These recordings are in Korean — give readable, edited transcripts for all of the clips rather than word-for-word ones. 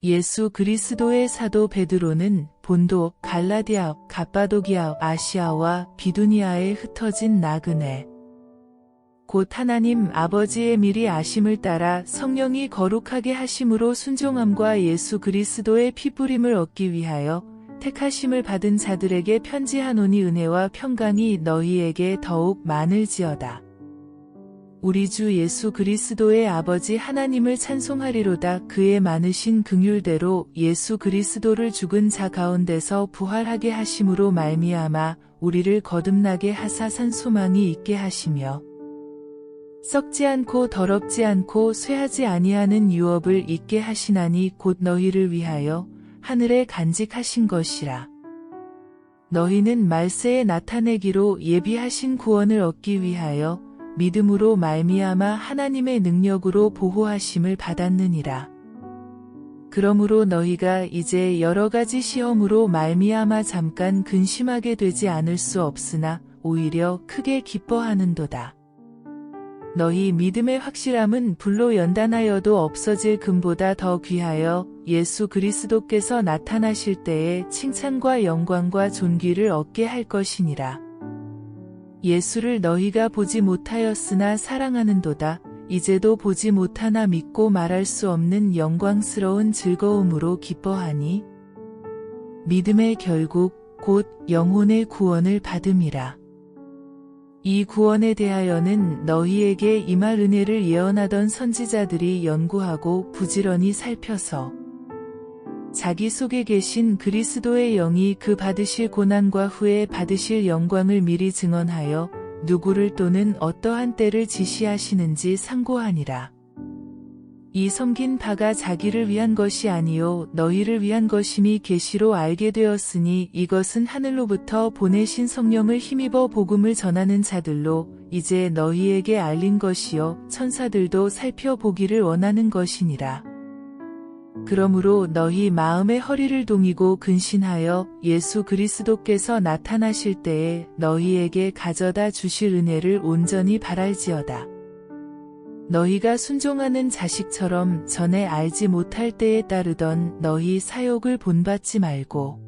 예수 그리스도의 사도 베드로는 본도, 갈라디아, 갑바도기아, 아시아와 비두니아에 흩어진 나그네, 곧 하나님 아버지의 미리 아심을 따라 성령이 거룩하게 하심으로 순종함과 예수 그리스도의 피부림을 얻기 위하여 택하심을 받은 자들에게 편지하노니 은혜와 평강이 너희에게 더욱 많을지어다. 우리 주 예수 그리스도의 아버지 하나님을 찬송하리로다. 그의 많으신 긍휼대로 예수 그리스도를 죽은 자 가운데서 부활하게 하심으로 말미암아 우리를 거듭나게 하사 산 소망이 있게 하시며 썩지 않고 더럽지 않고 쇠하지 아니하는 유업을 있게 하시나니 곧 너희를 위하여 하늘에 간직하신 것이라. 너희는 말세에 나타내기로 예비하신 구원을 얻기 위하여 믿음으로 말미암아 하나님의 능력으로 보호하심을 받았느니라. 그러므로 너희가 이제 여러 가지 시험으로 말미암아 잠깐 근심하게 되지 않을 수 없으나 오히려 크게 기뻐하는도다. 너희 믿음의 확실함은 불로 연단하여도 없어질 금보다 더 귀하여 예수 그리스도께서 나타나실 때에 칭찬과 영광과 존귀를 얻게 할 것이니라. 예수를 너희가 보지 못하였으나 사랑하는도다. 이제도 보지 못하나 믿고 말할 수 없는 영광스러운 즐거움으로 기뻐하니 믿음의 결국 곧 영혼의 구원을 받음이라. 이 구원에 대하여는 너희에게 임할 은혜를 예언하던 선지자들이 연구하고 부지런히 살펴서 자기 속에 계신 그리스도의 영이 그 받으실 고난과 후에 받으실 영광을 미리 증언하여 누구를 또는 어떠한 때를 지시하시는지 상고하니라. 이 섬긴 바가 자기를 위한 것이 아니요 너희를 위한 것임이 계시로 알게 되었으니 이것은 하늘로부터 보내신 성령을 힘입어 복음을 전하는 자들로 이제 너희에게 알린 것이요 천사들도 살펴보기를 원하는 것이니라. 그러므로 너희 마음의 허리를 동이고 근신하여 예수 그리스도께서 나타나실 때에 너희에게 가져다 주실 은혜를 온전히 바랄지어다. 너희가 순종하는 자식처럼 전에 알지 못할 때에 따르던 너희 사욕을 본받지 말고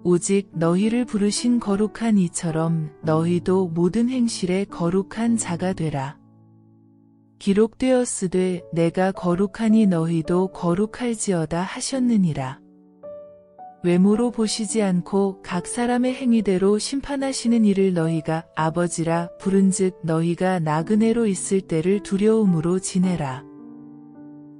오직 너희를 부르신 거룩한 이처럼 너희도 모든 행실에 거룩한 자가 되라. 기록되었으되 내가 거룩하니 너희도 거룩할지어다 하셨느니라. 외모로 보시지 않고 각 사람의 행위대로 심판하시는 이를 너희가 아버지라 부른즉 너희가 나그네로 있을 때를 두려움으로 지내라.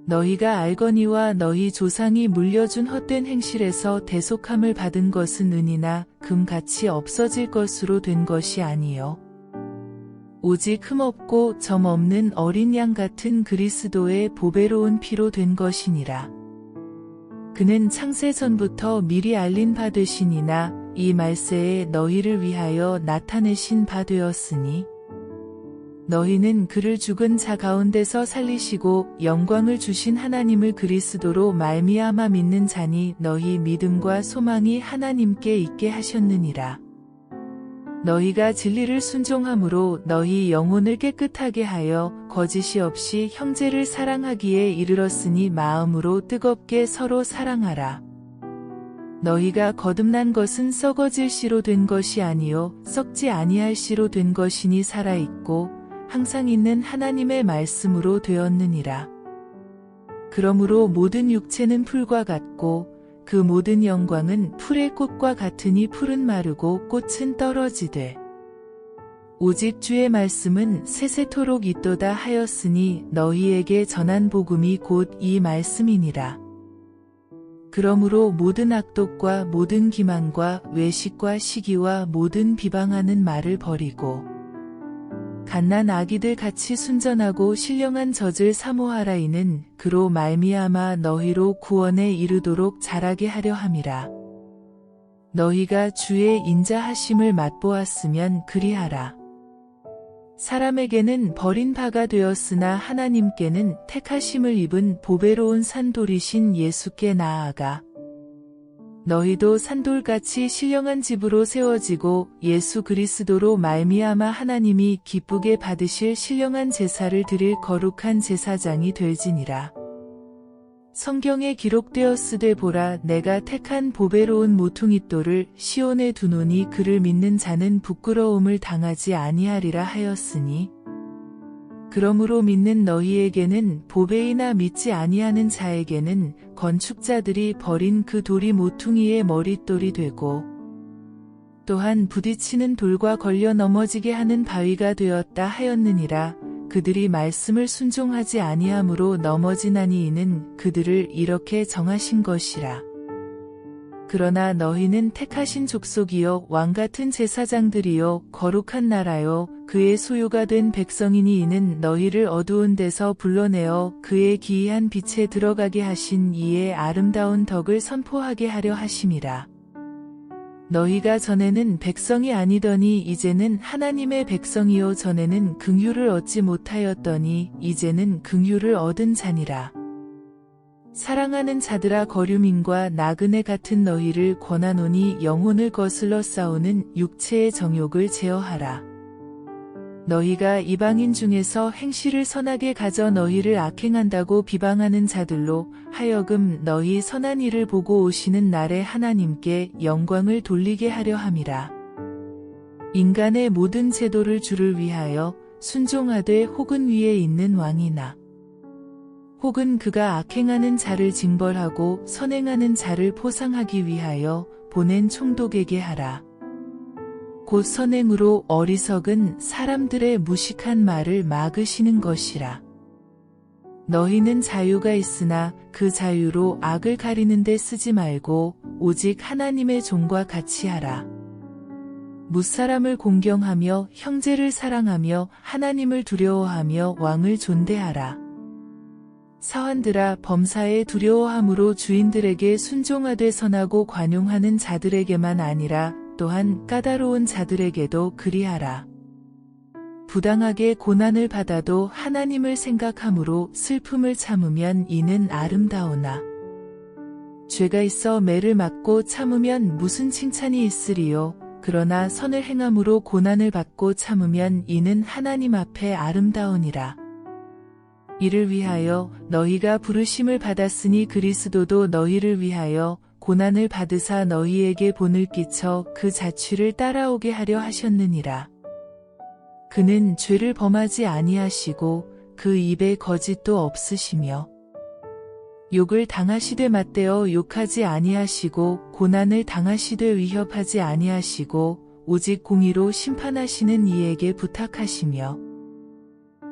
너희가 알거니와 너희 조상이 물려준 헛된 행실에서 대속함을 받은 것은 은이나 금같이 없어질 것으로 된 것이 아니요 오직 흠없고 점 없는 어린 양 같은 그리스도의 보배로운 피로 된 것이니라. 그는 창세 전부터 미리 알린 바 되시니나 이 말세에 너희를 위하여 나타내신 바 되었으니 너희는 그를 죽은 자 가운데서 살리시고 영광을 주신 하나님을 그리스도로 말미암아 믿는 자니 너희 믿음과 소망이 하나님께 있게 하셨느니라. 너희가 진리를 순종함으로 너희 영혼을 깨끗하게 하여 거짓이 없이 형제를 사랑하기에 이르렀으니 마음으로 뜨겁게 서로 사랑하라. 너희가 거듭난 것은 썩어질 씨로 된 것이 아니요 썩지 아니할 씨로 된 것이니 살아있고 항상 있는 하나님의 말씀으로 되었느니라. 그러므로 모든 육체는 풀과 같고 그 모든 영광은 풀의 꽃과 같으니 풀은 마르고 꽃은 떨어지되 오직 주의 말씀은 세세토록 있도다 하였으니 너희에게 전한 복음이 곧 이 말씀이니라. 그러므로 모든 악독과 모든 기만과 외식과 시기와 모든 비방하는 말을 버리고 갓난 아기들 같이 순전하고 신령한 젖을 사모하라. 이는 그로 말미암아 너희로 구원에 이르도록 자라게 하려 함이라. 너희가 주의 인자하심을 맛보았으면 그리하라. 사람에게는 버린 바가 되었으나 하나님께는 택하심을 입은 보배로운 산돌이신 예수께 나아가 너희도 산돌같이 신령한 집으로 세워지고 예수 그리스도로 말미암아 하나님이 기쁘게 받으실 신령한 제사를 드릴 거룩한 제사장이 될지니라. 성경에 기록되었으되 보라 내가 택한 보배로운 모퉁이돌을 시온에 두노니 그를 믿는 자는 부끄러움을 당하지 아니하리라 하였으니 그러므로 믿는 너희에게는 보배이나 믿지 아니하는 자에게는 건축자들이 버린 그 돌이 모퉁이의 머릿돌이 되고 또한 부딪히는 돌과 걸려 넘어지게 하는 바위가 되었다 하였느니라. 그들이 말씀을 순종하지 아니함으로 넘어지나니 이는 그들을 이렇게 정하신 것이라. 그러나 너희는 택하신 족속이요 왕같은 제사장들이요 거룩한 나라요 그의 소유가 된 백성이니 이는 너희를 어두운 데서 불러내어 그의 기이한 빛에 들어가게 하신 이의 아름다운 덕을 선포하게 하려 하심이라. 너희가 전에는 백성이 아니더니 이제는 하나님의 백성이요 전에는 긍휼을 얻지 못하였더니 이제는 긍휼을 얻은 자니라. 사랑하는 자들아 거류민과 나그네 같은 너희를 권하노니 영혼을 거슬러 싸우는 육체의 정욕을 제어하라. 너희가 이방인 중에서 행실을 선하게 가져 너희를 악행한다고 비방하는 자들로 하여금 너희 선한 일을 보고 오시는 날에 하나님께 영광을 돌리게 하려 함이라. 인간의 모든 제도를 주를 위하여 순종하되 혹은 위에 있는 왕이나 혹은 그가 악행하는 자를 징벌하고 선행하는 자를 포상하기 위하여 보낸 총독에게 하라. 곧 선행으로 어리석은 사람들의 무식한 말을 막으시는 것이라. 너희는 자유가 있으나 그 자유로 악을 가리는 데 쓰지 말고 오직 하나님의 종과 같이 하라. 무사람을 공경하며 형제를 사랑하며 하나님을 두려워하며 왕을 존대하라. 사환들아 범사에 두려워함으로 주인들에게 순종하되 선하고 관용하는 자들에게만 아니라 또한 까다로운 자들에게도 그리하라. 부당하게 고난을 받아도 하나님을 생각함으로 슬픔을 참으면 이는 아름다우나 죄가 있어 매를 맞고 참으면 무슨 칭찬이 있으리요. 그러나 선을 행함으로 고난을 받고 참으면 이는 하나님 앞에 아름다우니라. 이를 위하여 너희가 부르심을 받았으니 그리스도도 너희를 위하여 고난을 받으사 너희에게 본을 끼쳐 그 자취를 따라오게 하려 하셨느니라. 그는 죄를 범하지 아니하시고 그 입에 거짓도 없으시며 욕을 당하시되 맞대어 욕하지 아니하시고 고난을 당하시되 위협하지 아니하시고 오직 공의로 심판하시는 이에게 부탁하시며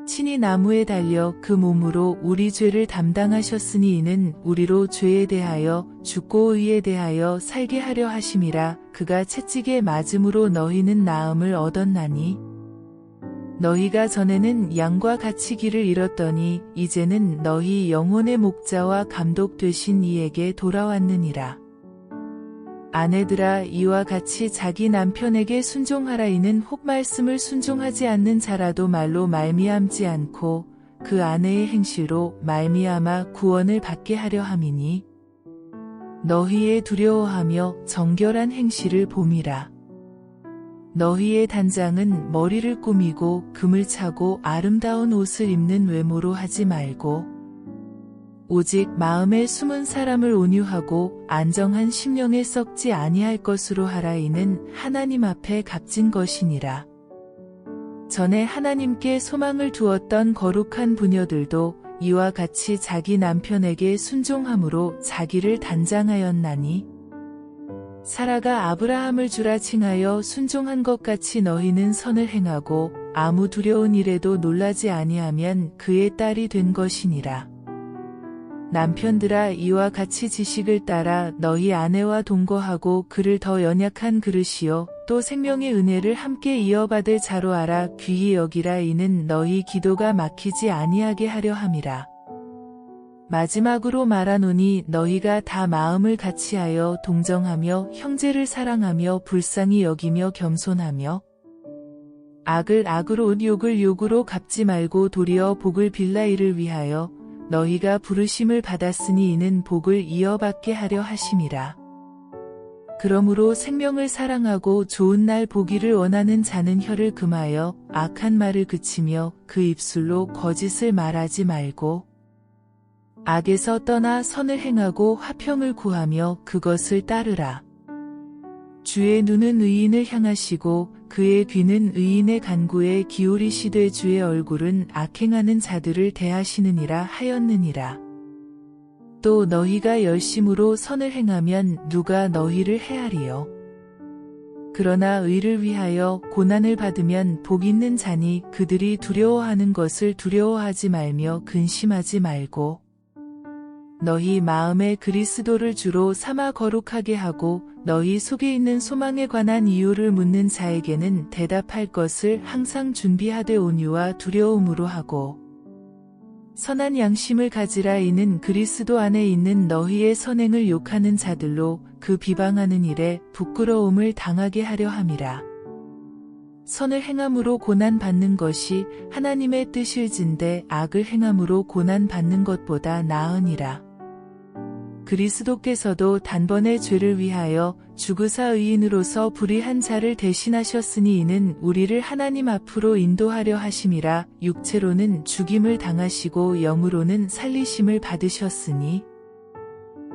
친히 나무에 달려 그 몸으로 우리 죄를 담당하셨으니 이는 우리로 죄에 대하여 죽고 의에 대하여 살게 하려 하심이라. 그가 채찍에 맞음으로 너희는 나음을 얻었나니 너희가 전에는 양과 같이 길을 잃었더니 이제는 너희 영혼의 목자와 감독 되신 이에게 돌아왔느니라. 아내들아 이와 같이 자기 남편에게 순종하라. 이는 혹 말씀을 순종하지 않는 자라도 말로 말미암지 않고 그 아내의 행실로 말미암아 구원을 받게 하려 함이니 너희의 두려워하며 정결한 행실을 봄이라. 너희의 단장은 머리를 꾸미고 금을 차고 아름다운 옷을 입는 외모로 하지 말고 오직 마음에 숨은 사람을 온유하고 안정한 심령에 썩지 아니할 것으로 하라. 이는 하나님 앞에 값진 것이니라. 전에 하나님께 소망을 두었던 거룩한 부녀들도 이와 같이 자기 남편에게 순종함으로 자기를 단장하였나니 사라가 아브라함을 주라 칭하여 순종한 것 같이 너희는 선을 행하고 아무 두려운 일에도 놀라지 아니하면 그의 딸이 된 것이니라. 남편들아 이와 같이 지식을 따라 너희 아내와 동거하고 그를 더 연약한 그릇이요 또 생명의 은혜를 함께 이어받을 자로 알아 귀히 여기라. 이는 너희 기도가 막히지 아니하게 하려 함이라. 마지막으로 말하노니 너희가 다 마음을 같이하여 동정하며 형제를 사랑하며 불쌍히 여기며 겸손하며 악을 악으로 욕을 욕으로 갚지 말고 도리어 복을 빌라. 이를 위하여 너희가 부르심을 받았으니 이는 복을 이어받게 하려 하심이라. 그러므로 생명을 사랑하고 좋은 날 보기를 원하는 자는 혀를 금하여 악한 말을 그치며 그 입술로 거짓을 말하지 말고 악에서 떠나 선을 행하고 화평을 구하며 그것을 따르라. 주의 눈은 의인을 향하시고 그의 귀는 의인의 간구에 기울이시되 주의 얼굴은 악행하는 자들을 대하시느니라 하였느니라. 또 너희가 열심으로 선을 행하면 누가 너희를 해하리요. 그러나 의를 위하여 고난을 받으면 복 있는 자니 그들이 두려워하는 것을 두려워하지 말며 근심하지 말고 너희 마음에 그리스도를 주로 삼아 거룩하게 하고 너희 속에 있는 소망에 관한 이유를 묻는 자에게는 대답할 것을 항상 준비하되 온유와 두려움으로 하고 선한 양심을 가지라. 이는 그리스도 안에 있는 너희의 선행을 욕하는 자들로 그 비방하는 일에 부끄러움을 당하게 하려 함이라. 선을 행함으로 고난 받는 것이 하나님의 뜻일진데 악을 행함으로 고난 받는 것보다 나으니라. 그리스도께서도 단번에 죄를 위하여 죽으사 의인으로서 불의한 자를 대신하셨으니 이는 우리를 하나님 앞으로 인도하려 하심이라. 육체로는 죽임을 당하시고 영으로는 살리심을 받으셨으니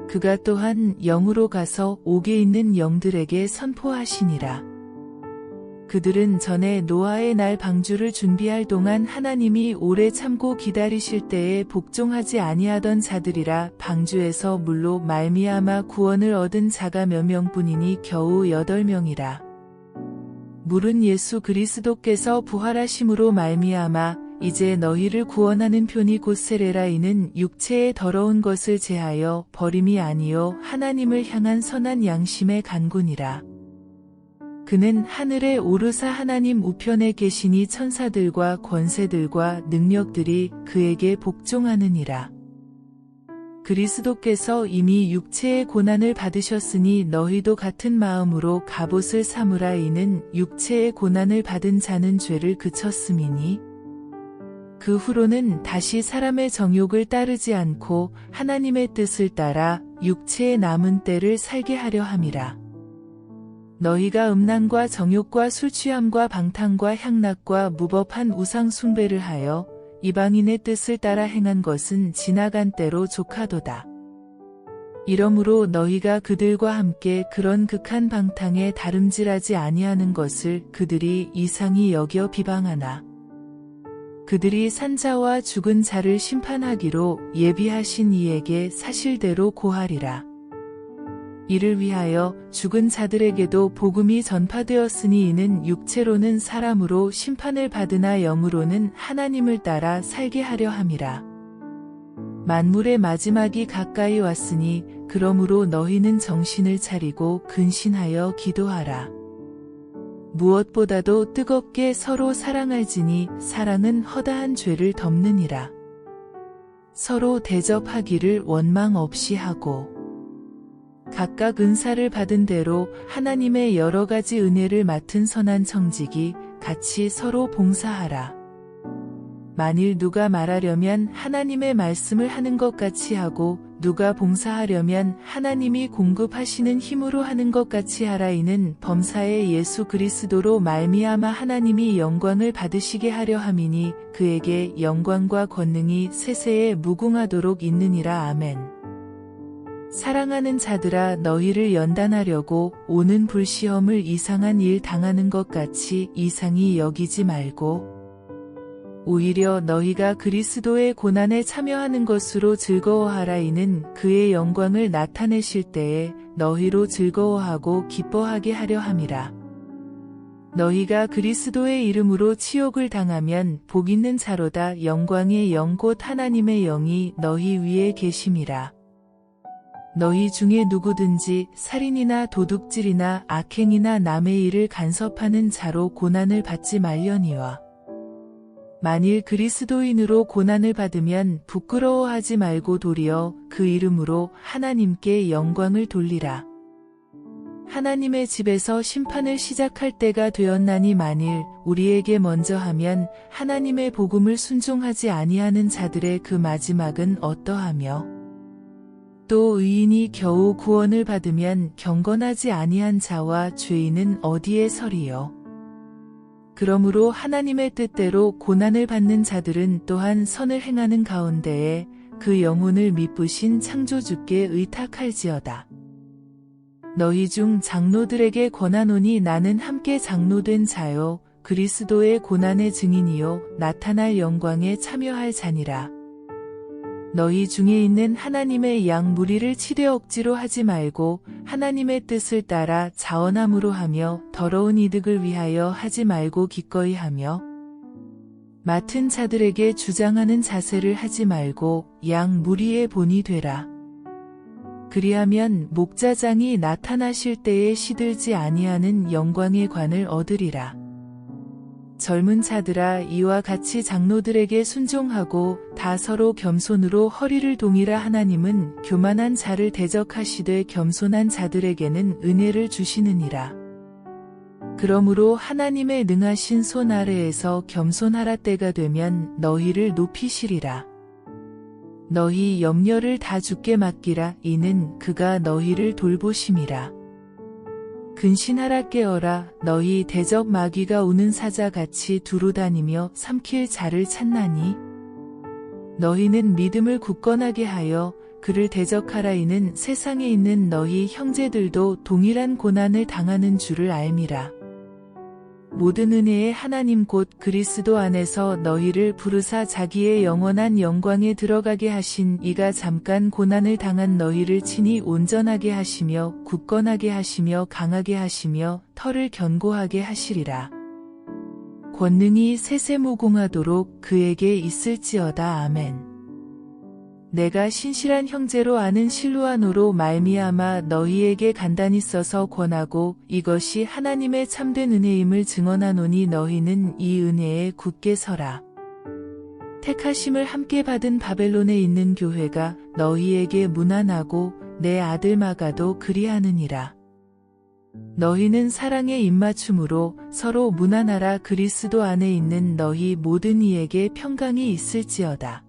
그가 또한 영으로 가서 옥에 있는 영들에게 선포하시니라. 그들은 전에 노아의 날 방주를 준비할 동안 하나님이 오래 참고 기다리실 때에 복종하지 아니하던 자들이라. 방주에서 물로 말미암아 구원을 얻은 자가 몇 명뿐이니 겨우 8명이라. 물은 예수 그리스도께서 부활하심으로 말미암아 이제 너희를 구원하는 편이 곧 세례라. 이는 육체의 더러운 것을 제하여 버림이 아니요 하나님을 향한 선한 양심의 간구니라. 그는 하늘에 오르사 하나님 우편에 계시니 천사들과 권세들과 능력들이 그에게 복종하느니라. 그리스도께서 이미 육체의 고난을 받으셨으니 너희도 같은 마음으로 갑옷을 삼으라. 이는 육체의 고난을 받은 자는 죄를 그쳤음이니 그 후로는 다시 사람의 정욕을 따르지 않고 하나님의 뜻을 따라 육체의 남은 때를 살게 하려 함이라. 너희가 음란과 정욕과 술취함과 방탕과 향락과 무법한 우상 숭배를 하여 이방인의 뜻을 따라 행한 것은 지나간 때로 족하도다. 이러므로 너희가 그들과 함께 그런 극한 방탕에 다름질하지 아니하는 것을 그들이 이상히 여겨 비방하나 그들이 산자와 죽은 자를 심판하기로 예비하신 이에게 사실대로 고하리라. 이를 위하여 죽은 자들에게도 복음이 전파되었으니 이는 육체로는 사람으로 심판을 받으나 영으로는 하나님을 따라 살게 하려 함이라. 만물의 마지막이 가까이 왔으니 그러므로 너희는 정신을 차리고 근신하여 기도하라. 무엇보다도 뜨겁게 서로 사랑할지니 사랑은 허다한 죄를 덮느니라. 서로 대접하기를 원망 없이 하고 각각 은사를 받은 대로 하나님의 여러 가지 은혜를 맡은 선한 청지기 같이 서로 봉사하라. 만일 누가 말하려면 하나님의 말씀을 하는 것 같이 하고 누가 봉사하려면 하나님이 공급하시는 힘으로 하는 것 같이 하라. 이는 범사의 예수 그리스도로 말미암아 하나님이 영광을 받으시게 하려 함이니 그에게 영광과 권능이 세세에 무궁하도록 있느니라. 아멘. 사랑하는 자들아, 너희를 연단하려고 오는 불시험을 이상한 일 당하는 것 같이 이상히 여기지 말고 오히려 너희가 그리스도의 고난에 참여하는 것으로 즐거워하라. 이는 그의 영광을 나타내실 때에 너희로 즐거워하고 기뻐하게 하려 함이라. 너희가 그리스도의 이름으로 치욕을 당하면 복 있는 자로다. 영광의 영 곧 하나님의 영이 너희 위에 계심이라. 너희 중에 누구든지 살인이나 도둑질이나 악행이나 남의 일을 간섭하는 자로 고난을 받지 말려니와 만일 그리스도인으로 고난을 받으면 부끄러워하지 말고 도리어 그 이름으로 하나님께 영광을 돌리라. 하나님의 집에서 심판을 시작할 때가 되었나니 만일 우리에게 먼저 하면 하나님의 복음을 순종하지 아니하는 자들의 그 마지막은 어떠하며 또 의인이 겨우 구원을 받으면 경건하지 아니한 자와 죄인은 어디에 서리요. 그러므로 하나님의 뜻대로 고난을 받는 자들은 또한 선을 행하는 가운데에 그 영혼을 미쁘신 창조주께 의탁할지어다. 너희 중 장로들에게 권하노니 나는 함께 장로된 자요 그리스도의 고난의 증인이요 나타날 영광에 참여할 자니라. 너희 중에 있는 하나님의 양 무리를 치되 억지로 하지 말고 하나님의 뜻을 따라 자원함으로 하며 더러운 이득을 위하여 하지 말고 기꺼이 하며 맡은 자들에게 주장하는 자세를 하지 말고 양 무리의 본이 되라. 그리하면 목자장이 나타나실 때에 시들지 아니하는 영광의 관을 얻으리라. 젊은 자들아 이와 같이 장로들에게 순종하고 다 서로 겸손으로 허리를 동이라. 하나님은 교만한 자를 대적하시되 겸손한 자들에게는 은혜를 주시느니라. 그러므로 하나님의 능하신 손 아래에서 겸손하라. 때가 되면 너희를 높이시리라. 너희 염려를 다 주께 맡기라. 이는 그가 너희를 돌보심이라. 근신하라. 깨어라. 너희 대적 마귀가 우는 사자같이 두루다니며 삼킬 자를 찾나니 너희는 믿음을 굳건하게 하여 그를 대적하라. 이는 세상에 있는 너희 형제들도 동일한 고난을 당하는 줄을 알미라. 모든 은혜의 하나님 곧 그리스도 안에서 너희를 부르사 자기의 영원한 영광에 들어가게 하신 이가 잠깐 고난을 당한 너희를 친히 온전하게 하시며 굳건하게 하시며 강하게 하시며 털을 견고하게 하시리라. 권능이 세세무공하도록 그에게 있을지어다. 아멘. 내가 신실한 형제로 아는 실루아노로 말미암아 너희에게 간단히 써서 권하고 이것이 하나님의 참된 은혜임을 증언하노니 너희는 이 은혜에 굳게 서라. 택하심을 함께 받은 바벨론에 있는 교회가 너희에게 문안하고 내 아들 마가도 그리하느니라. 너희는 사랑에 입맞춤으로 서로 문안하라. 그리스도 안에 있는 너희 모든 이에게 평강이 있을지어다.